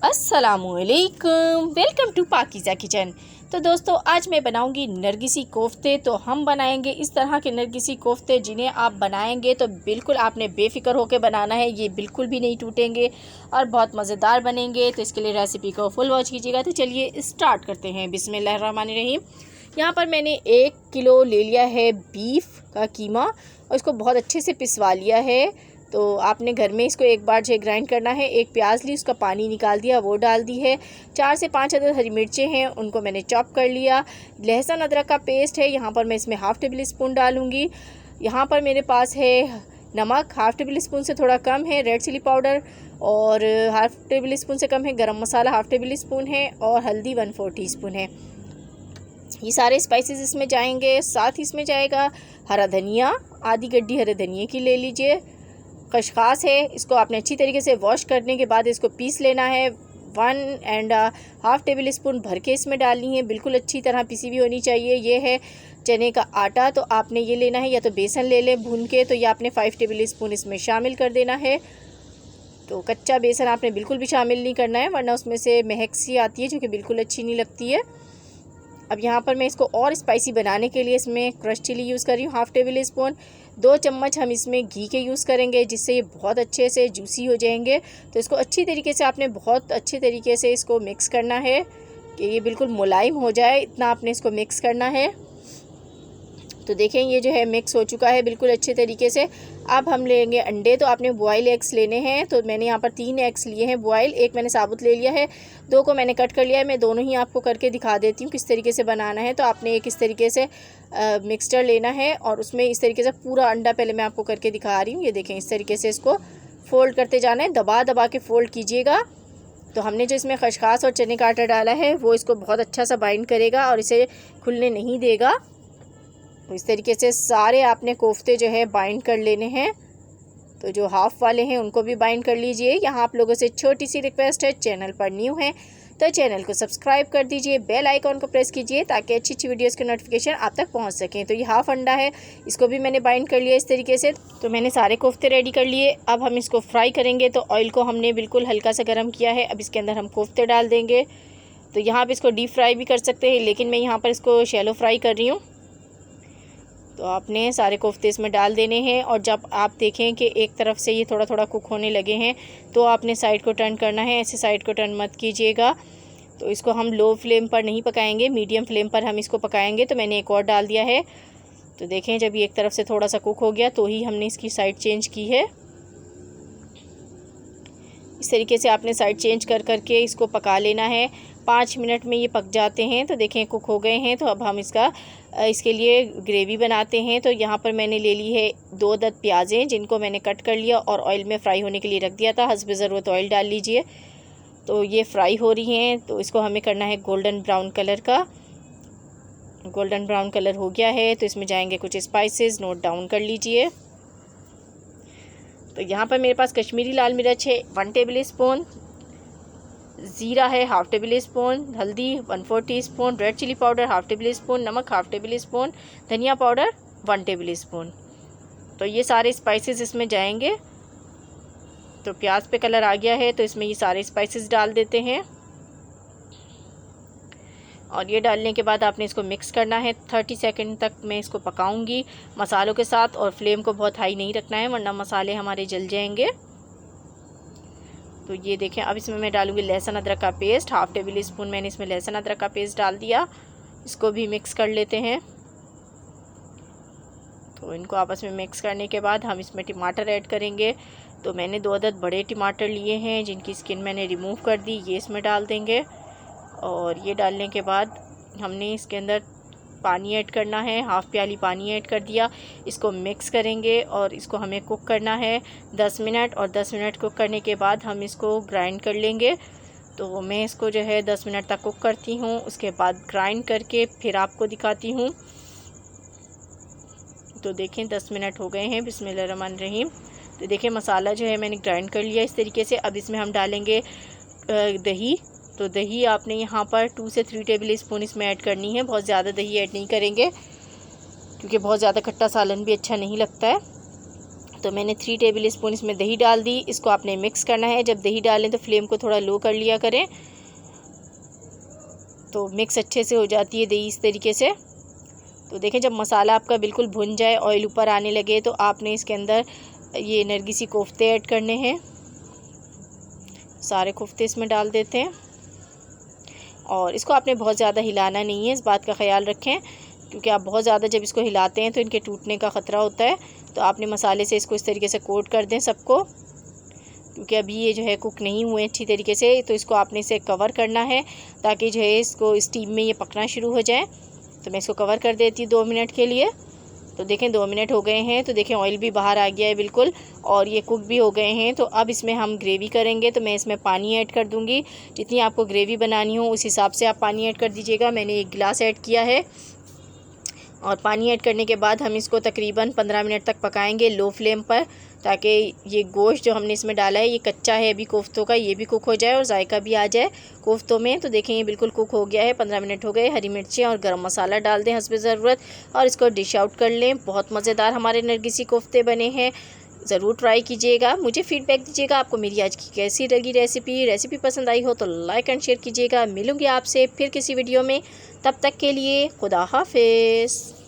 अस्सलामुअलैकुम, welcome to Pakeezah kitchen. तो दोस्तों आज मैं बनाऊंगी नरगिसी कोफ्ते। तो हम बनाएंगे इस तरह के नरगिसी कोफ्ते जिन्हें आप बनाएंगे तो बिल्कुल आपने बेफ़िक्र होकर बनाना है, ये बिल्कुल भी नहीं टूटेंगे और बहुत मज़ेदार बनेंगे। तो इसके लिए रेसिपी को फुल वॉच कीजिएगा। तो चलिए स्टार्ट करते हैं। बिस्मिल्लाहिर्रहमानिर्रहीम। यहाँ पर मैंने 1 किलो ले लिया है बीफ का कीमा और इसको बहुत अच्छे से पिसवा लिया है। तो आपने घर में इसको एक बार जो ग्राइंड करना है। एक प्याज ली, उसका पानी निकाल दिया, वो डाल दी है। 4 से 5 अदद हरी मिर्चें हैं, उनको मैंने चॉप कर लिया। लहसुन अदरक का पेस्ट है, यहाँ पर मैं इसमें हाफ़ टेबल स्पून डालूँगी। यहाँ पर मेरे पास है नमक, हाफ़ टेबल स्पून से थोड़ा कम है। रेड चिली पाउडर और हाफ़ टेबल स्पून से कम है। गरम मसाला हाफ़ टेबल स्पून है और हल्दी 1/4 टीस्पून है। ये सारे स्पाइसेस इसमें जाएंगे। साथ ही इसमें जाएगा हरा धनिया, आधी गड्डी हरे धनिए की ले लीजिए। खसखस है, इसको आपने अच्छी तरीके से वॉश करने के बाद इसको पीस लेना है। 1.5 टेबल स्पून भर के इसमें डालनी है, बिल्कुल अच्छी तरह पिसी हुई होनी चाहिए। ये है चने का आटा, तो आपने ये लेना है, या तो बेसन ले लें भून के, तो ये आपने 5 टेबल स्पून इसमें शामिल कर देना है। तो कच्चा बेसन आपने बिल्कुल भी शामिल नहीं करना है, वरना उसमें से महक सी आती है जो कि बिल्कुल अच्छी नहीं लगती है। अब यहाँ पर मैं इसको और स्पाइसी बनाने के लिए इसमें क्रश चिली यूज़ कर रही हूँ, हाफ़ टेबल स्पून। 2 चम्मच हम इसमें घी के यूज़ करेंगे, जिससे ये बहुत अच्छे से जूसी हो जाएंगे। तो इसको अच्छी तरीके से आपने बहुत अच्छे तरीके से इसको मिक्स करना है कि ये बिल्कुल मुलायम हो जाए, इतना आपने इसको मिक्स करना है। तो देखें ये जो है मिक्स हो चुका है बिल्कुल अच्छे तरीके से। अब हम लेंगे अंडे। तो आपने बॉयल एग्स लेने हैं, तो मैंने यहाँ पर 3 एग्स लिए हैं बॉयल। एक मैंने साबुत ले लिया है, 2 को मैंने कट कर लिया है। मैं दोनों ही आपको करके दिखा देती हूँ किस तरीके से बनाना है। तो आपने एक इस तरीके से मिक्सचर लेना है और उसमें इस तरीके से पूरा अंडा पहले मैं आपको करके दिखा रही हूँ। ये देखें इस तरीके से इसको फ़ोल्ड करते जाना है, दबा दबा के फ़ोल्ड कीजिएगा। तो हमने जो इसमें खसखस और चने का आटा डाला है वो इसको बहुत अच्छा सा बाइंड करेगा और इसे खुलने नहीं देगा। तो इस तरीके से सारे आपने कोफ्ते जो है बाइंड कर लेने हैं। तो जो हाफ़ वाले हैं उनको भी बाइंड कर लीजिए। यहाँ आप लोगों से छोटी सी रिक्वेस्ट है, चैनल पर न्यू है तो चैनल को सब्सक्राइब कर दीजिए, बेल आइकॉन को प्रेस कीजिए ताकि अच्छी अच्छी वीडियोस के नोटिफिकेशन आप तक पहुँच सकें। तो ये हाफ़ अंडा है, इसको भी मैंने बाइंड कर लिया इस तरीके से। तो मैंने सारे कोफ्ते रेडी कर लिए। अब हम इसको फ्राई करेंगे। तो ऑयल को हमने बिल्कुल हल्का सा गर्म किया है। अब इसके अंदर हम कोफ्ते डाल देंगे। तो यहाँ पर इसको डीप फ्राई भी कर सकते हैं, लेकिन मैं यहाँ पर इसको शैलो फ्राई कर रही हूँ। तो आपने सारे कोफ्ते इसमें डाल देने हैं और जब आप देखें कि एक तरफ से ये थोड़ा थोड़ा कुक होने लगे हैं तो आपने साइड को टर्न करना है। ऐसे साइड को टर्न मत कीजिएगा। तो इसको हम लो फ्लेम पर नहीं पकाएंगे, मीडियम फ्लेम पर हम इसको पकाएंगे। तो मैंने एक और डाल दिया है। तो देखें जब ये एक तरफ से थोड़ा सा कुक हो गया तो ही हमने इसकी साइड चेंज की है। इस तरीके से आपने साइड चेंज कर करके इसको पका लेना है। 5 मिनट में ये पक जाते हैं। तो देखें कुक हो गए हैं। तो अब हम इसके लिए ग्रेवी बनाते हैं। तो यहाँ पर मैंने ले ली है 2 अदद प्याज़ें, जिनको मैंने कट कर लिया और ऑयल में फ्राई होने के लिए रख दिया था। हस्ब ज़रूरत ऑयल डाल लीजिए। तो ये फ्राई हो रही हैं। तो इसको हमें करना है गोल्डन ब्राउन कलर का। गोल्डन ब्राउन कलर हो गया है तो इसमें जाएंगे कुछ स्पाइसेस, नोट डाउन कर लीजिए। तो यहाँ पर मेरे पास कश्मीरी लाल मिर्च है 1 टेबल स्पून, ज़ीरा है हाफ़ टेबल स्पून, हल्दी 1/4 teaspoon, red chilli powder half tablespoon, नमक हाफ़ टेबल स्पून, धनिया पाउडर 1 टेबल स्पून। तो ये सारे स्पाइसेस इसमें जाएंगे। तो प्याज पे कलर आ गया है तो इसमें ये सारे स्पाइसेस डाल देते हैं और ये डालने के बाद आपने इसको मिक्स करना है। 30 सेकंड तक मैं इसको पकाऊंगी मसालों के साथ और फ्लेम को बहुत हाई नहीं रखना है, वरना मसाले हमारे जल जाएंगे। तो ये देखें अब इसमें मैं डालूँगी लहसुन अदरक का पेस्ट, हाफ़ टेबल स्पून मैंने इसमें लहसुन अदरक का पेस्ट डाल दिया। इसको भी मिक्स कर लेते हैं। तो इनको आपस में मिक्स करने के बाद हम इसमें टमाटर ऐड करेंगे। तो मैंने 2 अदद बड़े टमाटर लिए हैं जिनकी स्किन मैंने रिमूव कर दी, ये इसमें डाल देंगे। और ये डालने के बाद हमने इसके अंदर पानी ऐड करना है, हाफ़ प्याली पानी ऐड कर दिया। इसको मिक्स करेंगे और इसको हमें कुक करना है 10 मिनट। और 10 मिनट कुक करने के बाद हम इसको ग्राइंड कर लेंगे। तो मैं इसको जो है 10 मिनट तक कुक करती हूँ, उसके बाद ग्राइंड करके फिर आपको दिखाती हूँ। तो देखें 10 मिनट हो गए हैं। बिस्मिल्लाहिर्रहमानिर्रहीम। तो देखें मसाला जो है मैंने ग्राइंड कर लिया इस तरीके से। अब इसमें हम डालेंगे दही। तो दही आपने यहाँ पर 2 से 3 टेबल स्पून इसमें ऐड करनी है। बहुत ज़्यादा दही ऐड नहीं करेंगे क्योंकि बहुत ज़्यादा खट्टा सालन भी अच्छा नहीं लगता है। तो मैंने 3 टेबल स्पून इसमें दही डाल दी। इसको आपने मिक्स करना है। जब दही डालें तो फ्लेम को थोड़ा लो कर लिया करें, तो मिक्स अच्छे से हो जाती है दही इस तरीके से। तो देखें जब मसाला आपका बिल्कुल भुन जाए, ऑयल ऊपर आने लगे, तो आपने इसके अंदर ये नरगिसी कोफ्ते ऐड करने हैं। सारे कोफ्ते इसमें डाल देते हैं और इसको आपने बहुत ज़्यादा हिलाना नहीं है, इस बात का ख्याल रखें, क्योंकि आप बहुत ज़्यादा जब इसको हिलाते हैं तो इनके टूटने का ख़तरा होता है। तो आपने मसाले से इसको इस तरीके से कोट कर दें सबको, क्योंकि अभी ये जो है कुक नहीं हुए अच्छी तरीके से। तो इसको आपने इसे कवर करना है ताकि जो है इसको स्टीम में ये पकना शुरू हो जाए। तो मैं इसको कवर कर देती हूँ 2 मिनट के लिए। तो देखें 2 मिनट हो गए हैं, तो देखें ऑयल भी बाहर आ गया है बिल्कुल, और ये कुक भी हो गए हैं। तो अब इसमें हम ग्रेवी करेंगे, तो मैं इसमें पानी ऐड कर दूँगी। जितनी आपको ग्रेवी बनानी हो उस हिसाब से आप पानी ऐड कर दीजिएगा। मैंने 1 गिलास ऐड किया है, और पानी ऐड करने के बाद हम इसको तकरीबन 15 मिनट तक पकाएंगे लो फ्लेम पर, ताकि ये गोश्त जो हमने इसमें डाला है ये कच्चा है अभी कोफ्तों का, ये भी कुक हो जाए और जायका भी आ जाए कोफ्तों में। तो देखें ये बिल्कुल कुक हो गया है। 15 मिनट हो गए। हरी मिर्चें और गरम मसाला डाल दें हस्बे ज़रूरत, और इसको डिश आउट कर लें। बहुत मज़ेदार हमारे नरगिसी कोफ्ते बने हैं, ज़रूर ट्राई कीजिएगा। मुझे फ़ीडबैक दीजिएगा आपको मेरी आज की कैसी लगी रेसिपी पसंद आई हो तो लाइक एंड शेयर कीजिएगा। मिलूँगी आपसे फिर किसी वीडियो में, तब तक के लिए खुदा हाफिज़।